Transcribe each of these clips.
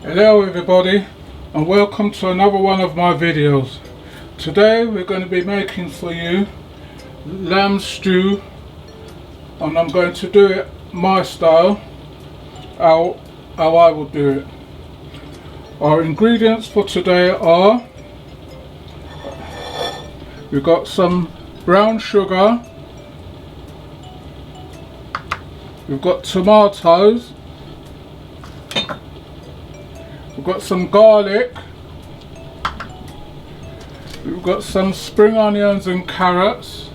Hello everybody, and welcome to another one of my videos. Today we're going to be making for you lamb stew, and I'm going to do it my style, how I will do it. Our ingredients for today are, we've got some brown sugar, we've got tomatoes, we've got some garlic, we've got some spring onions and carrots,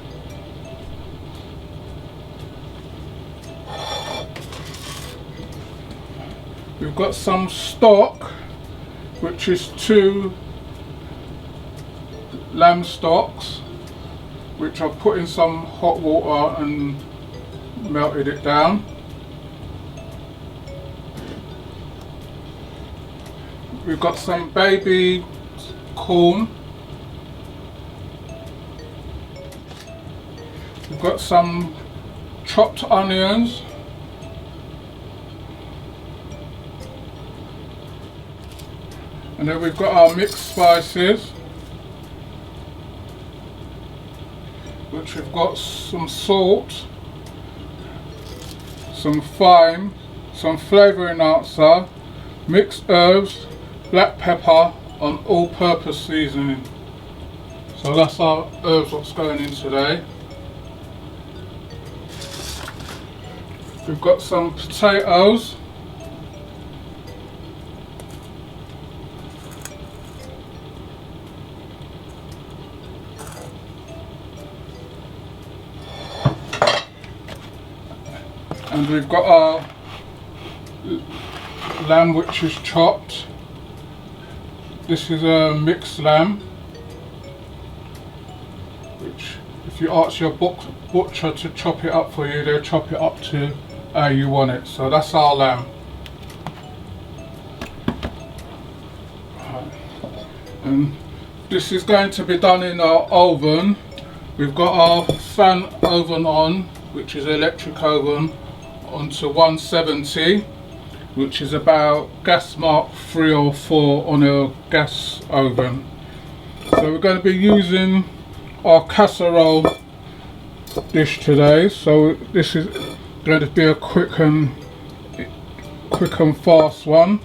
we've got some stock, which is 2 lamb stocks, which I've put in some hot water and melted it down. We've got some baby corn. We've got some chopped onions. And then we've got our mixed spices, which we've got some salt, some thyme, some flavouring enhancer, mixed herbs, black pepper, and all-purpose seasoning. So that's our herbs what's going in today. We've got some potatoes, and we've got our lamb which is chopped. This is a mixed lamb, which if you ask your butcher to chop it up for you, they'll chop it up to how you want it. So that's our lamb. And this is going to be done in our oven. We've got our fan oven on, which is electric oven, onto 170, which is about gas mark 3 or 4 on a gas oven. So we're going to be using our casserole dish today. So this is going to be a quick and fast one.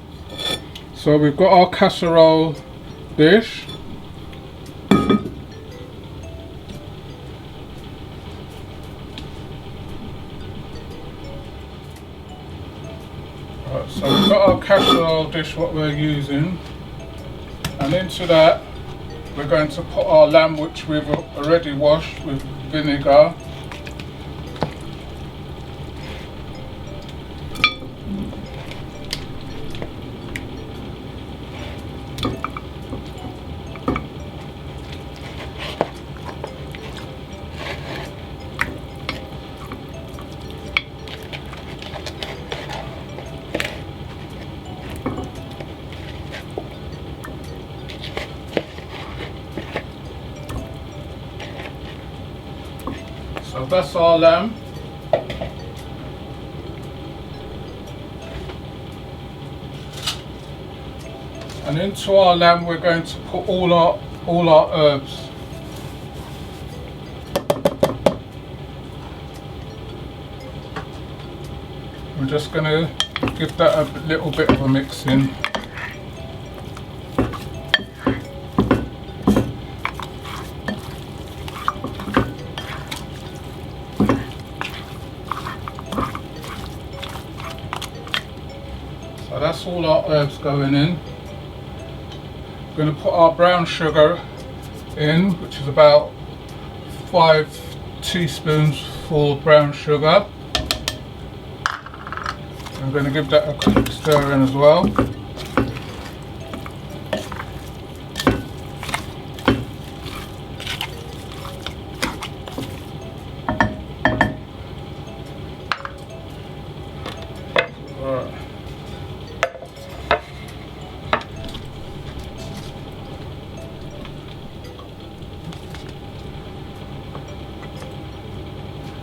So we've got our casserole dish. So we've got our casserole dish what we're using, and into that we're going to put our lamb which we've already washed with vinegar. So that's our lamb. And into our lamb we're going to put all our herbs. We're just going to give that a little bit of a mix in. So that's all our herbs going in. We're going to put our brown sugar in, which is about 5 teaspoons full brown sugar. I'm going to give that a quick stir in as well.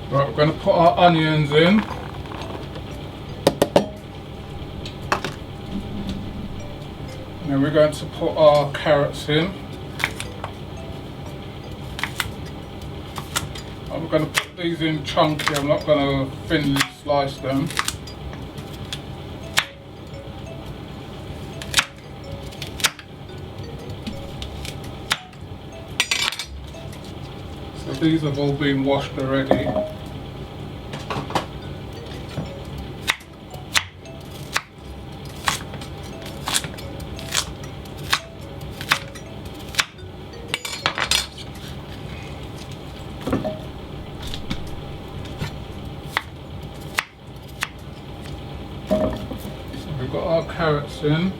Right, we're going to put our onions in. And then we're going to put our carrots in. I'm going to put these in chunky, I'm not going to thinly slice them. So these have all been washed already. We've got our carrots in.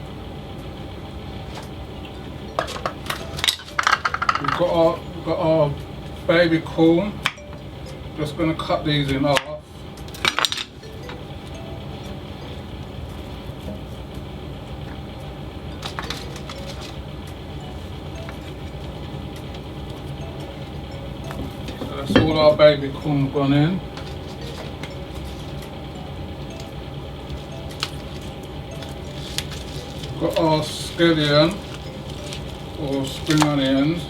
We've got our baby corn. Just going to cut these in half. So that's all our baby corn gone in. Got our scallion or spring onions.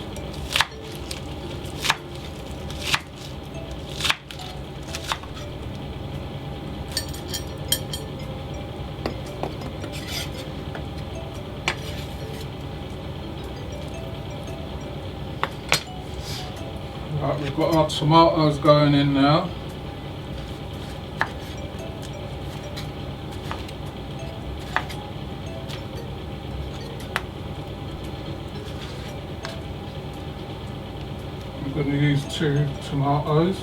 Right, we've got our tomatoes going in now. I'm going to use 2 tomatoes.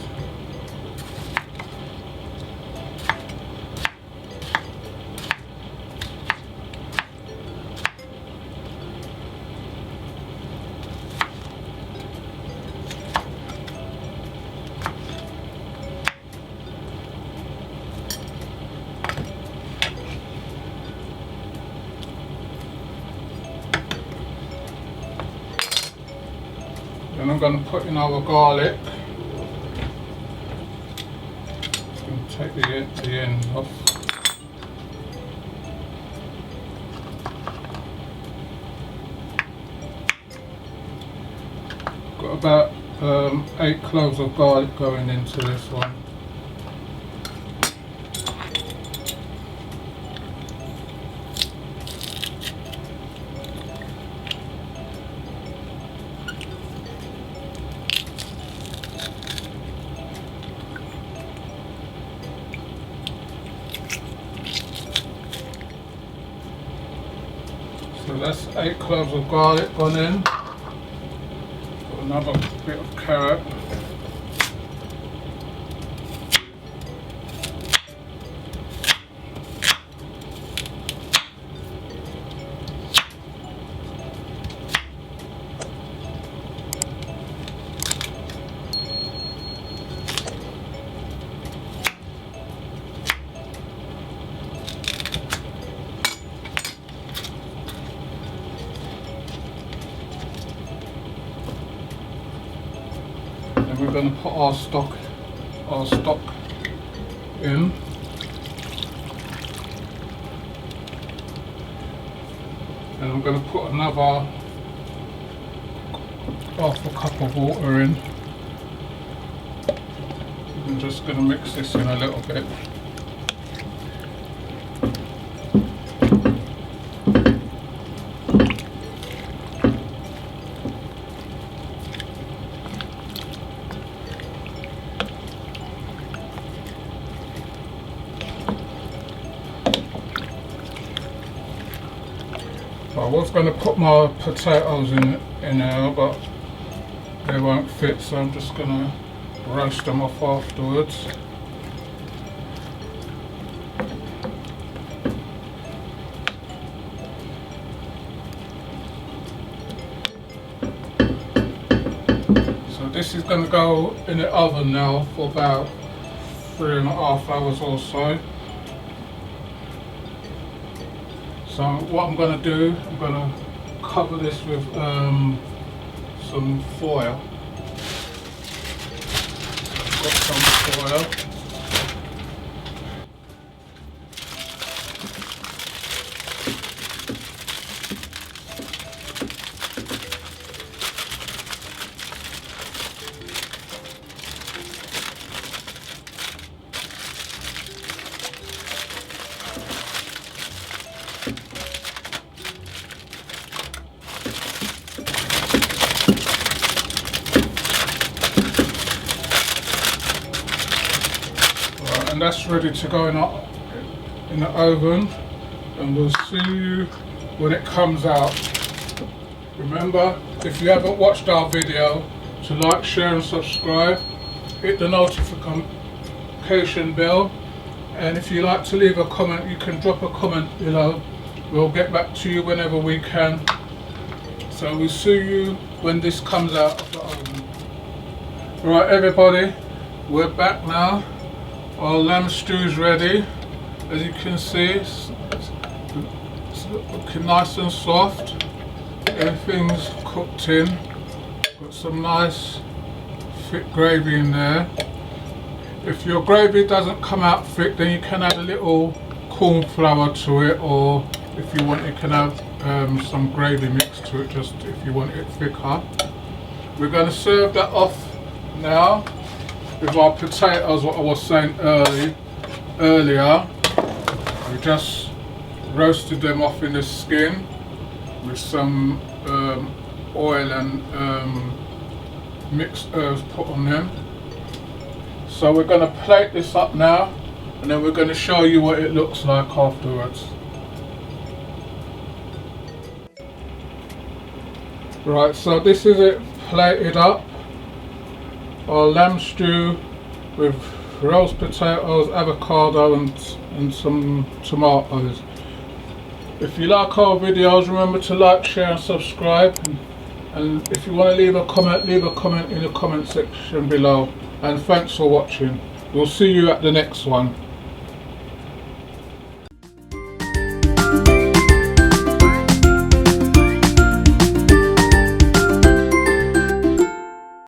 Then I'm going to put in our garlic. Just going to take the end off. Got about 8 cloves of garlic going into this one. So that's 8 cloves of garlic gone in. Got another bit of carrot. And we're going to put our stock in. And I'm going to put another half a cup of water in. I'm just going to mix this in a little bit. I was going to put my potatoes in there, but they won't fit, so I'm just going to roast them off afterwards. So this is going to go in the oven now for about 3.5 hours or so. So what I'm going to do, I'm going to cover this with some foil. I've got some foil. that's ready to go in the oven, and we'll see you when it comes out. Remember, if you haven't watched our video, to like, share and subscribe, hit the notification bell, and if you like to leave a comment, you can drop a comment below. We'll get back to you whenever we can. So we'll see you when this comes out of the oven. Right everybody, we're back now. Our lamb stew is ready. As you can see, it's looking nice and soft. Everything's cooked in. Got some nice thick gravy in there. If your gravy doesn't come out thick, then you can add a little corn flour to it, or if you want, you can add some gravy mix to it, just if you want it thicker. We're going to serve that off now with our potatoes, what I was saying earlier. We just roasted them off in the skin with some oil and mixed herbs put on them. So we're going to plate this up now, and then we're going to show you what it looks like afterwards. Right, so this is it plated up. Our lamb stew with roast potatoes, avocado and some tomatoes. If you like our videos, remember to like, share and subscribe, and if you want to leave a comment in the comment section below. And thanks for watching. We'll see you at the next one.